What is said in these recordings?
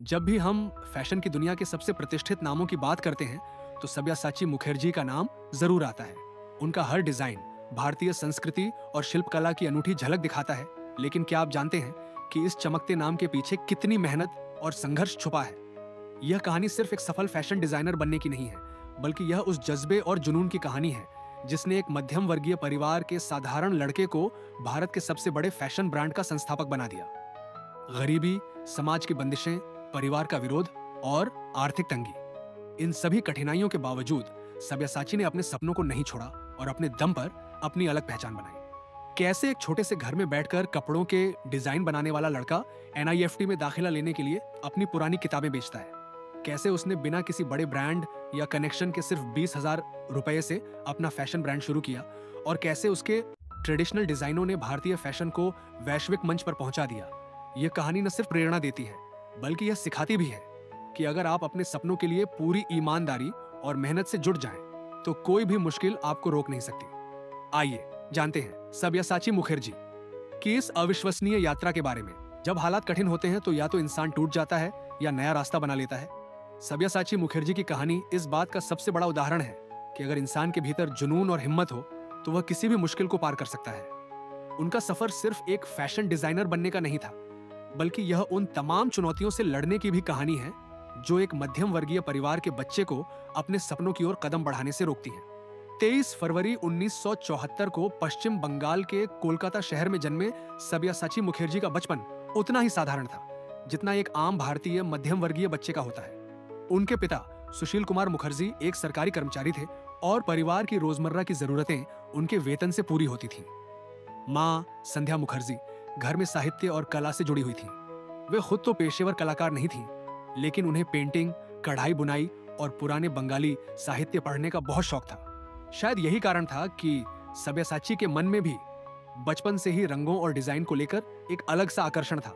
जब भी हम फैशन की दुनिया के सबसे प्रतिष्ठित नामों की बात करते हैं तो सब्यासाची मुखर्जी का नाम जरूर आता है। उनका हर डिजाइन भारतीय संस्कृति और शिल्पकला की अनूठी झलक दिखाता है। लेकिन क्या आप जानते हैं कि इस चमकते नाम के पीछे कितनी मेहनत और संघर्ष छुपा है? यह कहानी सिर्फ एक सफल फैशन डिजाइनर बनने की नहीं है, बल्कि यह उस जज्बे और जुनून की कहानी है जिसने एक मध्यम वर्गीय परिवार के साधारण लड़के को भारत के सबसे बड़े फैशन ब्रांड का संस्थापक बना दिया। गरीबी, समाज की बंदिशें, परिवार का विरोध और आर्थिक तंगी, इन सभी कठिनाइयों के बावजूद सब्यासाची ने अपने सपनों को नहीं छोड़ा और अपने दम पर अपनी अलग पहचान बनाई। कैसे एक छोटे से घर में बैठकर कपड़ों के डिजाइन बनाने वाला लड़का एनआईएफटी में दाखिला लेने के लिए अपनी पुरानी किताबें बेचता है, कैसे उसने बिना किसी बड़े ब्रांड या कनेक्शन के सिर्फ 20,000 रुपए से अपना फैशन ब्रांड शुरू किया, और कैसे उसके ट्रेडिशनल डिजाइनों ने भारतीय फैशन को वैश्विक मंच पर पहुंचा दिया। यह कहानी न सिर्फ प्रेरणा देती है, बल्कि यह सिखाती भी है कि अगर आप अपने सपनों के लिए पूरी ईमानदारी और मेहनत से जुट जाएं, तो कोई भी मुश्किल आपको रोक नहीं सकती। आइए जानते हैं सब्यासाची मुखर्जी की इस अविश्वसनीय यात्रा के बारे में। जब हालात कठिन होते हैं तो या तो इंसान टूट जाता है या नया रास्ता बना लेता है। सब्यासाची मुखर्जी की कहानी इस बात का सबसे बड़ा उदाहरण है कि अगर इंसान के भीतर जुनून और हिम्मत हो तो वह किसी भी मुश्किल को पार कर सकता है। उनका सफर सिर्फ एक फैशन डिजाइनर बनने का नहीं था, बल्कि यह उन तमाम चुनौतियों से लड़ने की भी कहानी है जो एक मध्यम वर्गीय परिवार के बच्चे को अपने सपनों की ओर कदम बढ़ाने से रोकती हैं। 23 फरवरी 1974 को पश्चिम बंगाल के कोलकाता शहर में जन्मे सब्यासाची मुखर्जी का बचपन उतना ही साधारण था जितना एक आम भारतीय मध्यम वर्गीय बच्चे का होता है। उनके पिता सुशील कुमार मुखर्जी एक सरकारी कर्मचारी थे और परिवार की रोजमर्रा की जरूरतें उनके वेतन से पूरी होती थीं। माँ संध्या मुखर्जी घर में साहित्य और कला से जुड़ी हुई थीं। वे खुद तो पेशेवर कलाकार नहीं थीं, लेकिन उन्हें पेंटिंग, कढ़ाई बुनाई और पुराने बंगाली साहित्य पढ़ने का बहुत शौक था। शायद यही कारण था कि सब्यासाची के मन में भी बचपन से ही रंगों और डिजाइन को लेकर एक अलग सा आकर्षण था।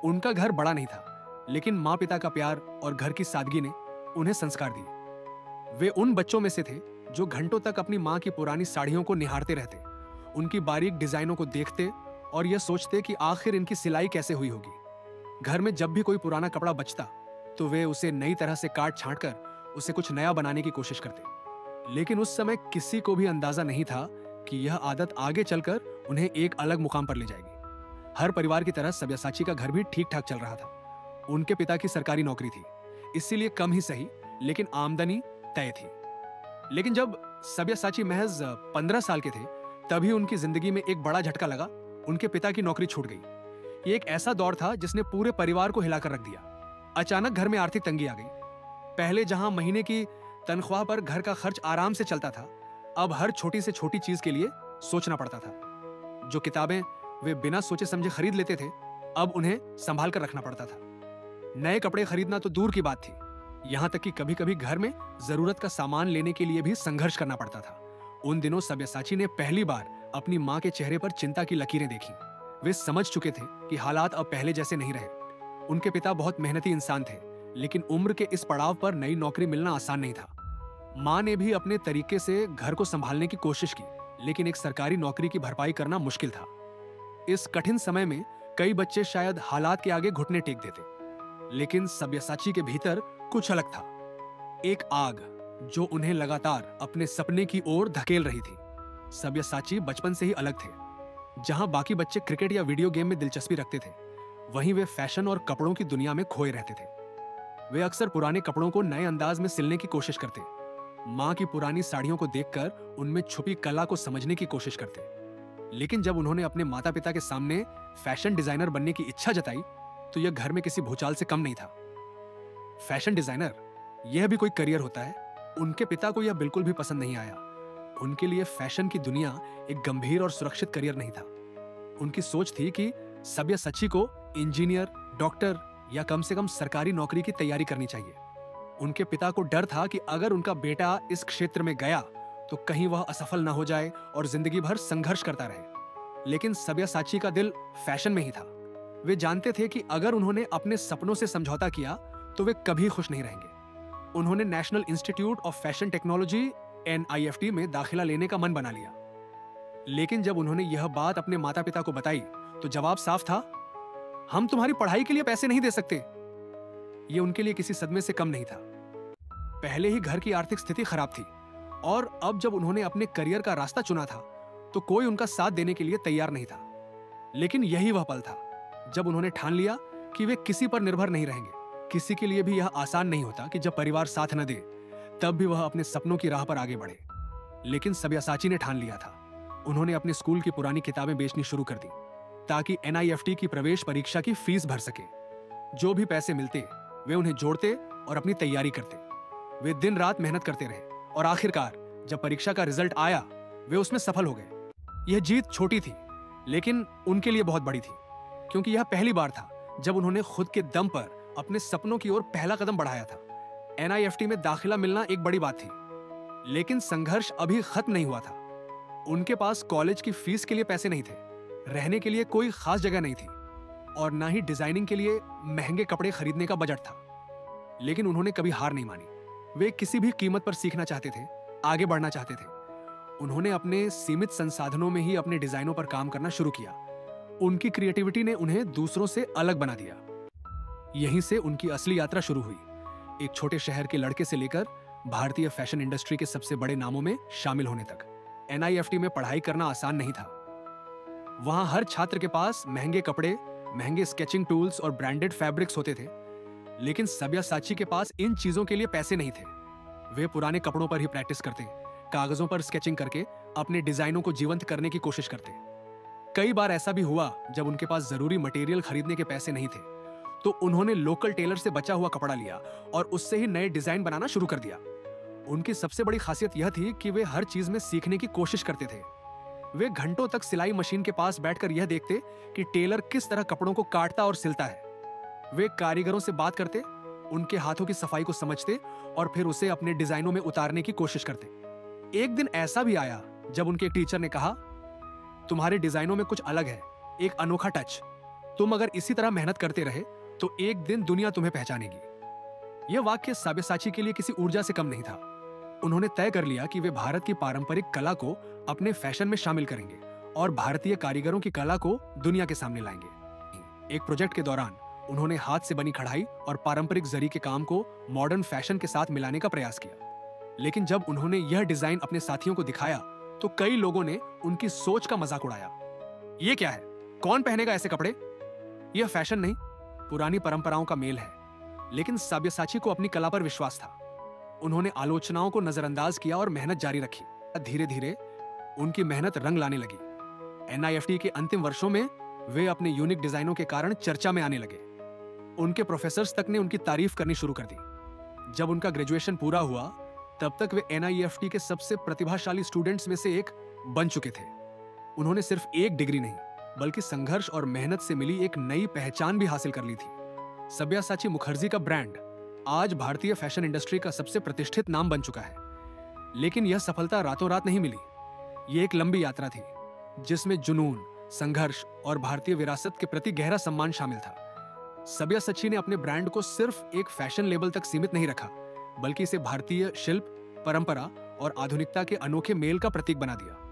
उनका घर बड़ा नहीं था, लेकिन माँ पिता का प्यार और घर की सादगी ने उन्हें संस्कार दिए। वे उन बच्चों में से थे जो घंटों तक अपनी माँ की पुरानी साड़ियों को निहारते रहते, उनकी बारीक डिजाइनों को देखते और यह सोचते कि आखिर इनकी सिलाई कैसे हुई होगी। घर में जब भी कोई पुराना कपड़ा बचता तो वे उसे नई तरह से काट छांट कर उसे कुछ नया बनाने की कोशिश करते। लेकिन उस समय किसी को भी अंदाजा नहीं था कि यह आदत आगे चलकर उन्हें एक अलग मुकाम पर ले जाएगी। हर परिवार की तरह सब्यासाची का घर भी ठीक ठाक चल रहा था। उनके पिता की सरकारी नौकरी थी, इसीलिए कम ही सही लेकिन आमदनी तय थी। लेकिन जब सब्यासाची महज 15 साल के थे तभी उनकी जिंदगी में एक बड़ा झटका लगा। उनके पिता की नौकरी छूट गई। ये एक ऐसा दौर था जिसने पूरे परिवार को हिलाकर रख दिया। अचानक घर में आर्थिक तंगी आ गई। पहले जहां महीने की तनख्वाह पर घर का खर्च आराम से चलता था, अब हर छोटी से छोटी चीज के लिए सोचना पड़ता था। जो किताबें वे बिना सोचे समझे खरीद लेते थे, अब उन्हें संभाल कर रखना पड़ता था। नए कपड़े खरीदना तो दूर की बात थी, यहां तक कि कभी कभी घर में जरूरत का सामान लेने के लिए भी संघर्ष करना पड़ता था। उन दिनों सब्यासाची ने पहली बार अपनी माँ के चेहरे पर चिंता की लकीरें देखी। वे समझ चुके थे कि हालात अब पहले जैसे नहीं रहे। उनके पिता बहुत मेहनती इंसान थे, लेकिन उम्र के इस पड़ाव पर नई नौकरी मिलना आसान नहीं था। माँ ने भी अपने तरीके से घर को संभालने की कोशिश की, लेकिन एक सरकारी नौकरी की भरपाई करना मुश्किल था। इस कठिन समय में कई बच्चे शायद हालात के आगे घुटने टेक देते, लेकिन सब्यासाची के भीतर कुछ अलग था। एक आग जो उन्हें लगातार अपने सपने की ओर धकेल रही थी। सब्यासाची बचपन से ही अलग थे। जहां बाकी बच्चे क्रिकेट या वीडियो गेम में दिलचस्पी रखते थे, वहीं वे फैशन और कपड़ों की दुनिया में खोए रहते थे। वे अक्सर पुराने कपड़ों को नए अंदाज में सिलने की कोशिश करते, माँ की पुरानी साड़ियों को देखकर उनमें छुपी कला को समझने की कोशिश करते। लेकिन जब उन्होंने अपने माता पिता के सामने फैशन डिजाइनर बनने की इच्छा जताई तो यह घर में किसी भूचाल से कम नहीं था। फैशन डिजाइनर, यह भी कोई करियर होता है? उनके पिता को यह बिल्कुल भी पसंद नहीं आया। उनके लिए फैशन की दुनिया एक गंभीर और सुरक्षित करियर नहीं था। उनकी सोच थी कि सब्यासाची को इंजीनियर, डॉक्टर या कम से कम सरकारी नौकरी की तैयारी करनी चाहिए। उनके पिता को डर था कि अगर उनका बेटा इस क्षेत्र में गया तो कहीं वह असफल ना हो जाए और जिंदगी भर संघर्ष करता रहे। लेकिन सब्यासाची का दिल फैशन में ही था। वे जानते थे कि अगर उन्होंने अपने सपनों से समझौता किया तो वे कभी खुश नहीं रहेंगे। उन्होंने national institute of fashion technology NIFT में दाखिला लेने का मन बना लिया। लेकिन जब उन्होंने यह बात अपने माता पिता को बताई तो जवाब साफ था, हम तुम्हारी पढ़ाई के लिए पैसे नहीं दे सकते। ये उनके लिए किसी सदमे से कम नहीं था। पहले ही घर की आर्थिक स्थिति खराब थी और अब जब उन्होंने अपने करियर का रास्ता चुना था तो कोई उनका साथ देने के लिए तैयार नहीं था। लेकिन यही वह पल था जब उन्होंने ठान लिया कि वे किसी पर निर्भर नहीं रहेंगे। किसी के लिए भी यह आसान नहीं होता कि जब परिवार साथ न दे तब भी वह अपने सपनों की राह पर आगे बढ़े। लेकिन सब्यासाची ने ठान लिया था। उन्होंने अपने स्कूल की पुरानी किताबें बेचनी शुरू कर दी ताकि NIFT की प्रवेश परीक्षा की फीस भर सके। जो भी पैसे मिलते वे उन्हें जोड़ते और अपनी तैयारी करते। वे दिन रात मेहनत करते रहे और आखिरकार जब परीक्षा का रिजल्ट आया वे उसमें सफल हो गए। यह जीत छोटी थी लेकिन उनके लिए बहुत बड़ी थी, क्योंकि यह पहली बार था जब उन्होंने खुद के दम पर अपने सपनों की ओर पहला कदम बढ़ाया था। NIFT में दाखिला मिलना एक बड़ी बात थी, लेकिन संघर्ष अभी खत्म नहीं हुआ था। उनके पास कॉलेज की फीस के लिए पैसे नहीं थे, रहने के लिए कोई खास जगह नहीं थी और ना ही डिजाइनिंग के लिए महंगे कपड़े खरीदने का बजट था। लेकिन उन्होंने कभी हार नहीं मानी। वे किसी भी कीमत पर सीखना चाहते थे, आगे बढ़ना चाहते थे। उन्होंने अपने सीमित संसाधनों में ही अपने डिजाइनों पर काम करना शुरू किया। उनकी क्रिएटिविटी ने उन्हें दूसरों से अलग बना दिया। यहीं से उनकी असली यात्रा शुरू हुई, एक छोटे शहर के लड़के से लेकर भारतीय फैशन इंडस्ट्री के सबसे बड़े नामों में शामिल होने तक। NIFT में पढ़ाई करना आसान नहीं था। वहां हर छात्र के पास महंगे कपड़े, महंगे स्केचिंग टूल्स और ब्रांडेड फैब्रिक्स होते थे, लेकिन सब्यासाची के पास इन चीजों के लिए पैसे नहीं थे। वे पुराने कपड़ों पर ही प्रैक्टिस करते, कागजों पर स्केचिंग करके अपने डिजाइनों को जीवंत करने की कोशिश करते। कई बार ऐसा भी हुआ जब उनके पास जरूरी मटेरियल खरीदने के पैसे नहीं थे तो उन्होंने लोकल टेलर से बचा हुआ कपड़ा लिया और उससे ही नए डिजाइन बनाना शुरू कर दिया। उनकी सबसे बड़ी खासियत यह थी कि वे हर चीज में सीखने की कोशिश करते थे। वे घंटों तक सिलाई मशीन के पास बैठकर यह देखते कि टेलर किस तरह कपड़ों को काटता और सिलता है। वे कारीगरों से बात करते, उनके हाथों की सफाई को समझते और फिर उसे अपने डिजाइनों में उतारने की कोशिश करते। एक दिन ऐसा भी आया जब उनके टीचर ने कहा, तुम्हारे डिजाइनों में कुछ अलग है, एक अनोखा टच। तुम अगर इसी तरह मेहनत करते रहे तो एक दिन दुनिया तुम्हें पहचानेगी। यह वाक्य सब्यासाची के लिए किसी ऊर्जा से कम नहीं था। उन्होंने तय कर लिया कि वे भारत की पारंपरिक कला को अपने फैशन में शामिल करेंगे और भारतीय कारीगरों की कला को दुनिया के सामने लाएंगे। एक प्रोजेक्ट के दौरान उन्होंने हाथ से बनी कढ़ाई और पारंपरिक जरी के काम को मॉडर्न फैशन के साथ मिलाने का प्रयास किया। लेकिन जब उन्होंने यह डिजाइन अपने साथियों को दिखाया तो कई लोगों ने उनकी सोच का मजाक उड़ाया। ये क्या है? कौन पहनेगा ऐसे कपड़े? यह फैशन नहीं, पुरानी परंपराओं का मेल है। लेकिन सब्यासाची को अपनी कला पर विश्वास था। उन्होंने आलोचनाओं को नजरअंदाज किया और मेहनत जारी रखी। धीरे धीरे उनकी मेहनत रंग लाने लगी। NIFT के अंतिम वर्षों में वे अपने यूनिक डिजाइनों के कारण चर्चा में आने लगे। उनके प्रोफेसर्स तक ने उनकी तारीफ करनी शुरू कर दी। जब उनका ग्रेजुएशन पूरा हुआ तब तक वे NIFT के सबसे प्रतिभाशाली स्टूडेंट्स में से एक बन चुके थे। उन्होंने सिर्फ एक डिग्री नहीं बल्कि संघर्ष और मेहनत से मिली एक नई पहचान भी हासिल कर ली थी। सब्यासाची मुखर्जी का ब्रांड आज भारतीय फैशन इंडस्ट्री का सबसे प्रतिष्ठित नाम बन चुका है। लेकिन यह सफलता रातों रात नहीं मिली। यह एक लंबी यात्रा थी जिसमें जुनून, संघर्ष और भारतीय विरासत के प्रति गहरा सम्मान शामिल था। सब्यासाची ने अपने ब्रांड को सिर्फ एक फैशन लेबल तक सीमित नहीं रखा, बल्कि इसे भारतीय शिल्प, परंपरा और आधुनिकता के अनोखे मेल का प्रतीक बना दिया।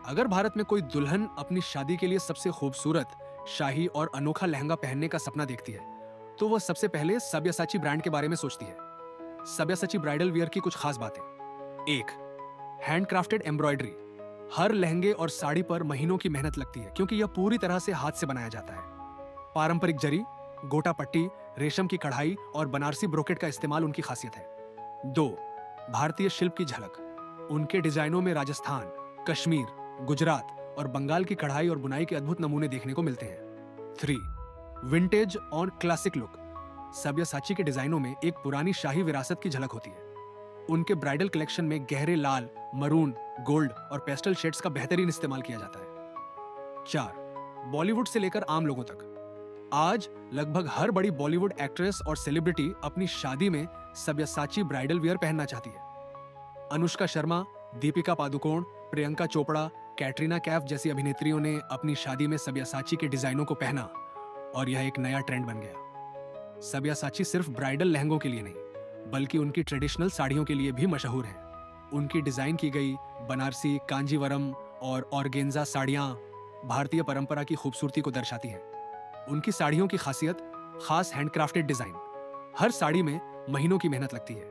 अगर भारत में कोई दुल्हन अपनी शादी के लिए सबसे खूबसूरत, शाही और अनोखा लहंगा पहनने का सपना देखती है तो वह सबसे पहले सब्यासाची ब्रांड के बारे में सोचती है। सब्यासाची ब्राइडल वियर की कुछ खास बातें। 1. Handcrafted embroidery. हर लहंगे और साड़ी पर महीनों की मेहनत लगती है क्योंकि यह पूरी तरह से हाथ से बनाया जाता है। पारंपरिक जरी, गोटा पट्टी, रेशम की कढ़ाई और बनारसी ब्रोकेट का इस्तेमाल उनकी खासियत है। 2. भारतीय शिल्प की झलक। उनके डिजाइनों में राजस्थान, कश्मीर, गुजरात और बंगाल की कढ़ाई और बुनाई के अद्भुत नमूने देखने को मिलते हैं। 3. विंटेज और क्लासिक लुक। सब्यासाची के डिजाइनों में एक पुरानी शाही विरासत की झलक होती है। उनके ब्राइडल कलेक्शन में गहरे लाल, मरून, गोल्ड और पेस्टल शेड्स का बेहतरीन इस्तेमाल किया जाता है। 4. बॉलीवुड से लेकर आम लोगों तक। आज लगभग हर बड़ी बॉलीवुड एक्ट्रेस और सेलिब्रिटी अपनी शादी में सब्यासाची ब्राइडल वियर पहनना चाहती है। अनुष्का शर्मा, दीपिका पादुकोण, प्रियंका चोपड़ा, कैटरीना कैफ जैसी अभिनेत्रियों ने अपनी शादी में सब्यासाची के डिजाइनों को पहना और यह एक नया ट्रेंड बन गया। सब्यासाची सिर्फ ब्राइडल लहंगों के लिए नहीं बल्कि उनकी ट्रेडिशनल साड़ियों के लिए भी मशहूर है। उनकी डिजाइन की गई बनारसी, कांजीवरम और ऑर्गेन्जा साड़ियां भारतीय परंपरा की खूबसूरती को दर्शाती हैं। उनकी साड़ियों की खासियत खास हैंडक्राफ्टेड डिजाइन, हर साड़ी में महीनों की मेहनत लगती है।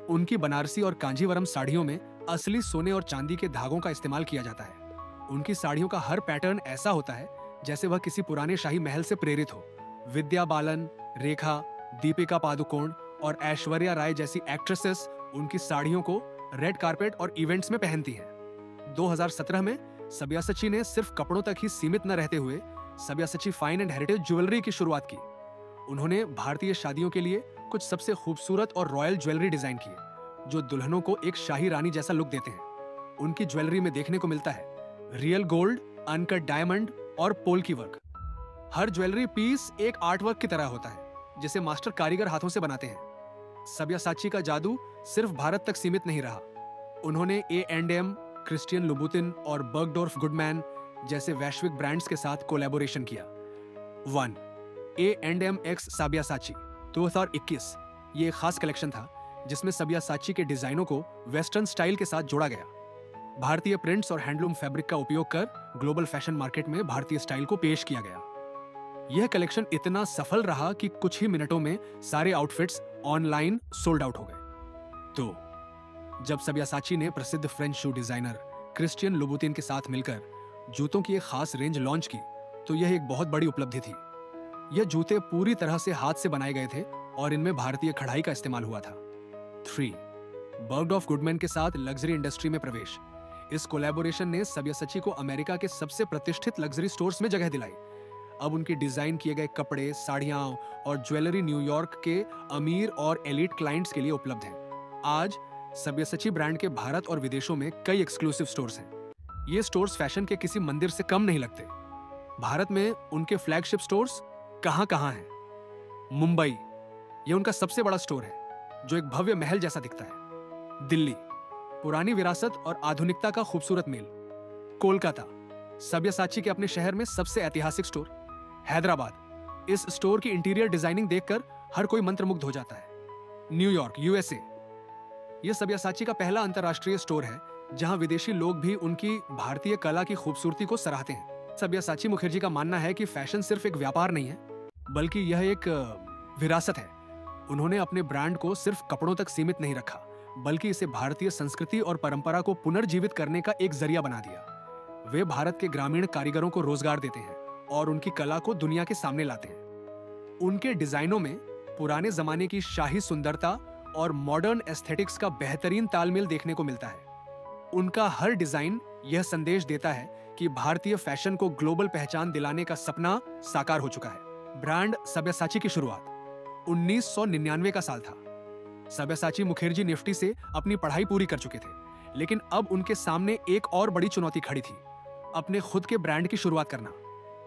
उनकी बनारसी और कांजीवरम साड़ियों में असली सोने और चांदी के धागों का इस्तेमाल किया जाता है। उनकी साड़ियों का हर पैटर्न ऐसा होता है जैसे वह किसी पुराने शाही महल से प्रेरित हो। विद्या बालन, रेखा, दीपिका पादुकोण और ऐश्वर्या राय जैसी एक्ट्रेसेस उनकी साड़ियों को रेड कार्पेट और इवेंट्स में पहनती हैं। 2017 में सब्यासाची ने सिर्फ कपड़ों तक ही सीमित न रहते हुए Sabyasachi fine and heritage jewellery की शुरुआत की। उन्होंने भारतीय शादियों के लिए कुछ सबसे खूबसूरत और रॉयल ज्वेलरी डिजाइन किए, जो दुल्हनों को एक शाही रानी जैसा लुक देते हैं। उनकी ज्वेलरी में देखने को मिलता है रियल गोल्ड, अनकट डायमंड और पोल्की वर्क। हर ज्वेलरी पीस एक आर्ट वर्क की तरह होता है, जिसे मास्टर कारीगर हाथों से बनाते हैं। सब्यासाची का जादू सिर्फ भारत तक सीमित नहीं रहा। उन्होंने A&M, क्रिस्टियन लुबुतिन और बर्गडोर्फ गुडमैन जैसे वैश्विक ब्रांड्स के साथ कोलैबोरेशन किया। 1. A&M x सब्यासाची 2021 ये एक खास कलेक्शन था जिसमें सब्यासाची के डिजाइनों को वेस्टर्न स्टाइल के साथ जोड़ा गया। भारतीय प्रिंट्स और हैंडलूम फैब्रिक का उपयोग कर ग्लोबल फैशन मार्केट में भारतीय स्टाइल को पेश किया गया। यह कलेक्शन इतना सफल रहा कि कुछ ही मिनटों में सारे आउटफिट्स ऑनलाइन सोल्ड आउट हो गए। तो जब सब्यासाची ने प्रसिद्ध फ्रेंच शू डिजाइनर क्रिस्टियन लुबुतिन के साथ मिलकर जूतों की एक खास रेंज लॉन्च की, तो यह एक बहुत बड़ी उपलब्धि थी। यह जूते पूरी तरह से हाथ से बनाए गए थे और इनमें भारतीय कढ़ाई का इस्तेमाल हुआ था। 3. बर्गडॉर्फ गुडमैन के साथ लग्जरी इंडस्ट्री में प्रवेश। इस कोलैबोरेशन ने सब्यासाची को अमेरिका के सबसे प्रतिष्ठित लग्जरी स्टोर्स में जगह दिलाई। अब उनके डिजाइन किए गए कपड़े, साड़ियां और ज्वेलरी न्यूयॉर्क के अमीर और एलीट क्लाइंट्स के लिए उपलब्ध हैं। आज सब्यासाची ब्रांड के भारत और विदेशों में कई एक्सक्लूसिव स्टोर्स हैं। ये स्टोर्स फैशन के किसी मंदिर से कम नहीं लगते। भारत में उनके फ्लैगशिप स्टोर्स कहां हैं? मुंबई, यह उनका सबसे बड़ा स्टोर है, जो एक भव्य महल जैसा दिखता है। दिल्ली, पुरानी विरासत और आधुनिकता का खूबसूरत मेल। कोलकाता, सब्यासाची के अपने शहर में सबसे ऐतिहासिक स्टोर। हैदराबाद, इस स्टोर की इंटीरियर डिजाइनिंग देखकर हर कोई मंत्रमुग्ध हो जाता है। न्यूयॉर्क, USA, यह सब्यासाची का पहला अंतर्राष्ट्रीय स्टोर है जहां विदेशी लोग भी उनकी भारतीय कला की खूबसूरती को सराहते हैं। सब्यासाची मुखर्जी का मानना है कि फैशन सिर्फ एक व्यापार नहीं है, बल्कि यह एक विरासत है। उन्होंने अपने ब्रांड को सिर्फ कपड़ों तक सीमित नहीं रखा, बल्कि इसे भारतीय संस्कृति और परंपरा को पुनर्जीवित करने का एक जरिया बना दिया। वे भारत के ग्रामीण कारीगरों को रोजगार देते हैं और उनकी कला को दुनिया के सामने लाते हैं। उनके डिजाइनों में पुराने जमाने की शाही सुंदरता और मॉडर्न एस्थेटिक्स का बेहतरीन तालमेल देखने को मिलता है। उनका हर डिजाइन यह संदेश देता है कि भारतीय फैशन को ग्लोबल पहचान दिलाने का सपना साकार हो चुका है। ब्रांड सब्यासाची की शुरुआत 1999 का साल था। सब्यासाची मुखर्जी निफ्टी से अपनी पढ़ाई पूरी कर चुके थे, लेकिन अब उनके सामने एक और बड़ी चुनौती खड़ी थी, अपने खुद के ब्रांड की शुरुआत करना।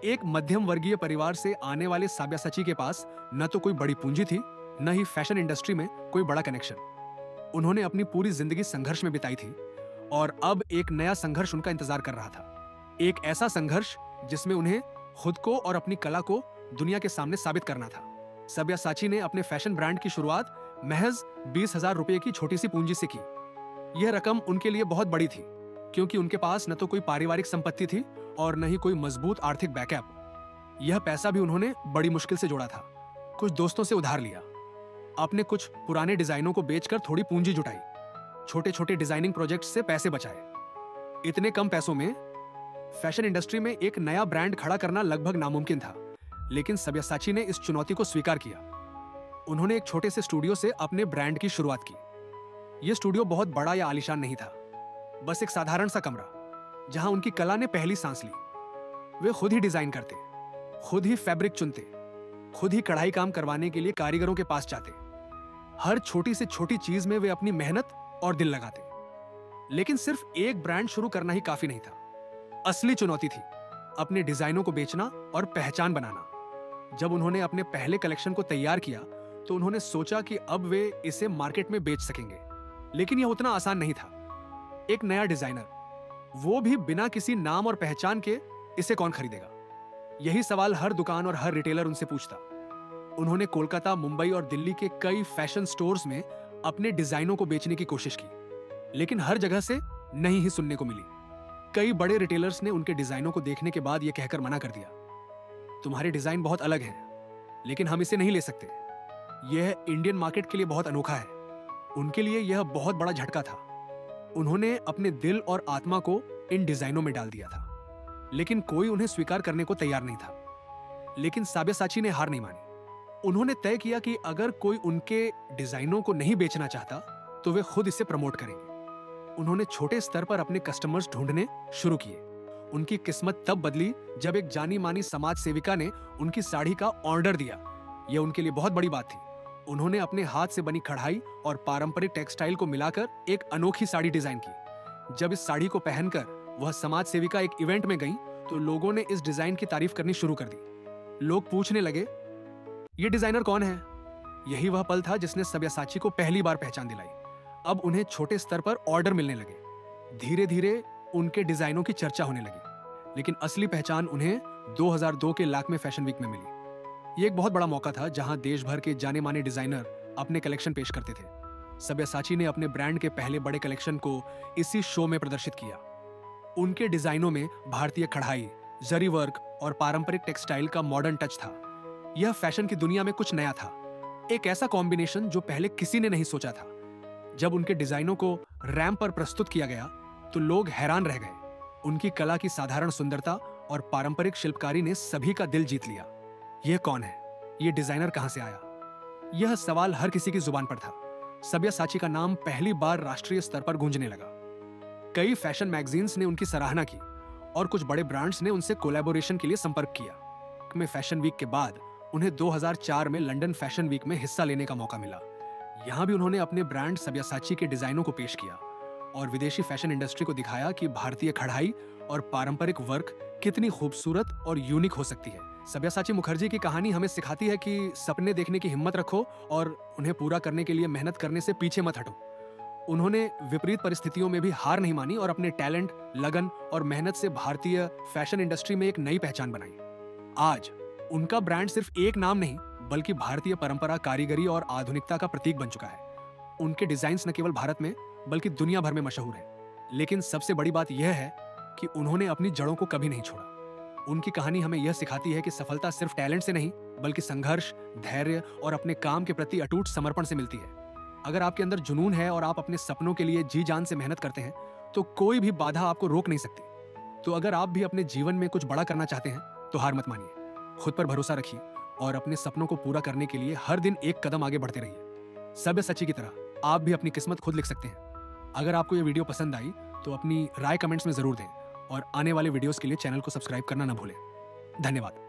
एक मध्यम वर्गीय परिवार से आने वाले सब्यासाची के पास न तो कोई बड़ी पूंजी थी, न ही फैशन इंडस्ट्री में कोई बड़ा कनेक्शन। उन्होंने अपनी पूरी जिंदगी संघर्ष में बिताई थी और अब एक नया संघर्ष उनका इंतजार कर रहा था। एक ऐसा संघर्ष जिसमें उन्हें खुद को और अपनी कला को दुनिया के सामने साबित करना था। सब्यासाची ने अपने फैशन ब्रांड की शुरुआत महज 20,000 रुपए की छोटी सी पूंजी से की। यह रकम उनके लिए बहुत बड़ी थी, क्योंकि उनके पास न तो कोई पारिवारिक संपत्ति थी और न ही कोई मजबूत आर्थिक बैकअप। यह पैसा भी उन्होंने बड़ी मुश्किल से जोड़ा था। कुछ दोस्तों से उधार लिया, अपने कुछ पुराने डिजाइनों को बेचकर थोड़ी पूंजी जुटाई, छोटे छोटे डिजाइनिंग प्रोजेक्ट से पैसे बचाए। इतने कम पैसों में फैशन इंडस्ट्री में एक नया ब्रांड खड़ा करना लगभग नामुमकिन था, लेकिन सब्यासाची ने इस चुनौती को स्वीकार किया। उन्होंने एक छोटे से स्टूडियो से अपने ब्रांड की शुरुआत की। यह स्टूडियो बहुत बड़ा या आलीशान नहीं था, बस एक साधारण सा कमरा जहां उनकी कला ने पहली सांस ली। वे खुद ही डिजाइन करते, खुद ही फैब्रिक चुनते, खुद ही कढ़ाई काम करवाने के लिए कारीगरों के पास जाते। हर छोटी से छोटी चीज में वे अपनी मेहनत और दिल लगाते। लेकिन सिर्फ एक ब्रांड शुरू करना ही काफी नहीं था। असली चुनौती थी अपने डिजाइनों को बेचना और पहचान बनाना। जब उन्होंने अपने पहले कलेक्शन को तैयार किया तो उन्होंने सोचा कि अब वे इसे मार्केट में बेच सकेंगे, लेकिन यह उतना आसान नहीं था। एक नया डिजाइनर, वो भी बिना किसी नाम और पहचान के, इसे कौन खरीदेगा? यही सवाल हर दुकान और हर रिटेलर उनसे पूछता। उन्होंने कोलकाता, मुंबई और दिल्ली के कई फैशन स्टोर्स में अपने डिजाइनों को बेचने की कोशिश की, लेकिन हर जगह से नहीं ही सुनने को मिली। कई बड़े रिटेलर्स ने उनके डिजाइनों को देखने के बाद यह कहकर मना कर दिया, तुम्हारे डिजाइन बहुत अलग हैं, लेकिन हम इसे नहीं ले सकते। यह इंडियन मार्केट के लिए बहुत अनोखा है। उनके लिए यह बहुत बड़ा झटका था। उन्होंने अपने दिल और आत्मा को इन डिजाइनों में डाल दिया था, लेकिन कोई उन्हें स्वीकार करने को तैयार नहीं था। लेकिन साब्यासाची ने हार नहीं मानी। उन्होंने तय किया कि अगर कोई उनके डिजाइनों को नहीं बेचना चाहता तो वे खुद इसे प्रमोट करेंगे। उन्होंने छोटे स्तर पर अपने कस्टमर्स ढूंढने शुरू किए। उनकी किस्मत तब बदली जब एक जानी मानी समाज सेविका ने उनकी साड़ी का ऑर्डर दिया। यह उनके लिए बहुत बड़ी बात थी। उन्होंने अपने हाथ से बनी कढ़ाई और पारंपरिक टेक्सटाइल को मिलाकर एक अनोखी साड़ी डिजाइन की। जब इस साड़ी को पहनकर वह समाज सेविका एक इवेंट में गई तो लोगों ने इस डिजाइन की तारीफ करनी शुरू कर दी। लोग पूछने लगे, ये डिजाइनर कौन है? यही वह पल था जिसने सब्यासाची को पहली बार पहचान दिलाई। अब उन्हें छोटे स्तर पर ऑर्डर मिलने लगे। धीरे धीरे उनके डिजाइनों की चर्चा होने लगी, लेकिन असली पहचान उन्हें 2002 के लैक्मे फैशन वीक में मिली। ये एक बहुत बड़ा मौका था जहां देश भर के जाने माने डिजाइनर अपने कलेक्शन पेश करते थे। सब्यासाची ने अपने ब्रांड के पहले बड़े कलेक्शन को इसी शो में प्रदर्शित किया। उनके डिजाइनों में भारतीय कढ़ाई, जरी वर्क और पारंपरिक टेक्सटाइल का मॉडर्न टच था। यह फैशन की दुनिया में कुछ नया था, एक ऐसा कॉम्बिनेशन जो पहले किसी ने नहीं सोचा था। जब उनके डिजाइनों को रैंप पर प्रस्तुत किया गया तो लोग हैरान रह गए। उनकी कला की साधारण सुंदरता और पारंपरिक शिल्पकारी ने सभी का दिल जीत लिया। यह कौन है? यह डिजाइनर कहां से आया? यह सवाल हर किसी की जुबान पर था। सब्यासाची का नाम पहली बार राष्ट्रीय स्तर पर गूंजने लगा। कई फैशन मैगजीन्स ने उनकी सराहना की और कुछ बड़े ब्रांड्स ने उनसे कोलैबोरेशन के लिए संपर्क किया। में फैशन वीक के बाद उन्हें 2004 में लंदन फैशन वीक में हिस्सा लेने का मौका मिला। यहां भी उन्होंने अपने ब्रांड सब्यासाची के डिजाइनों को पेश किया और विदेशी फैशन इंडस्ट्री को दिखाया कि भारतीय कढ़ाई और पारंपरिक वर्क कितनी खूबसूरत और यूनिक हो सकती है। सब्यासाची मुखर्जी की कहानी हमें सिखाती है कि सपने देखने की हिम्मत रखो और उन्हें पूरा करने के लिए मेहनत करने से पीछे मत हटो। उन्होंने विपरीत परिस्थितियों में भी हार नहीं मानी और अपने टैलेंट, लगन और मेहनत से भारतीय फैशन इंडस्ट्री में एक नई पहचान बनाई। आज उनका ब्रांड सिर्फ एक नाम नहीं बल्कि भारतीय परंपरा, कारीगरी और आधुनिकता का प्रतीक बन चुका है। उनके डिजाइन्स न केवल भारत में बल्कि दुनिया भर में मशहूर हैं। लेकिन सबसे बड़ी बात यह है कि उन्होंने अपनी जड़ों को कभी नहीं छोड़ा। उनकी कहानी हमें यह सिखाती है कि सफलता सिर्फ टैलेंट से नहीं बल्कि संघर्ष, धैर्य और अपने काम के प्रति अटूट समर्पण से मिलती है। अगर आपके अंदर जुनून है और आप अपने सपनों के लिए जी जान से मेहनत करते हैं तो कोई भी बाधा आपको रोक नहीं सकती। तो अगर आप भी अपने जीवन में कुछ बड़ा करना चाहते हैं तो हार मत मानिए, खुद पर भरोसा रखिए और अपने सपनों को पूरा करने के लिए हर दिन एक कदम आगे बढ़ते रहिए। सब्यासाची की तरह आप भी अपनी किस्मत खुद लिख सकते हैं। अगर आपको ये वीडियो पसंद आई तो अपनी राय कमेंट्स में जरूर दें और आने वाले वीडियोस के लिए चैनल को सब्सक्राइब करना ना भूलें। धन्यवाद।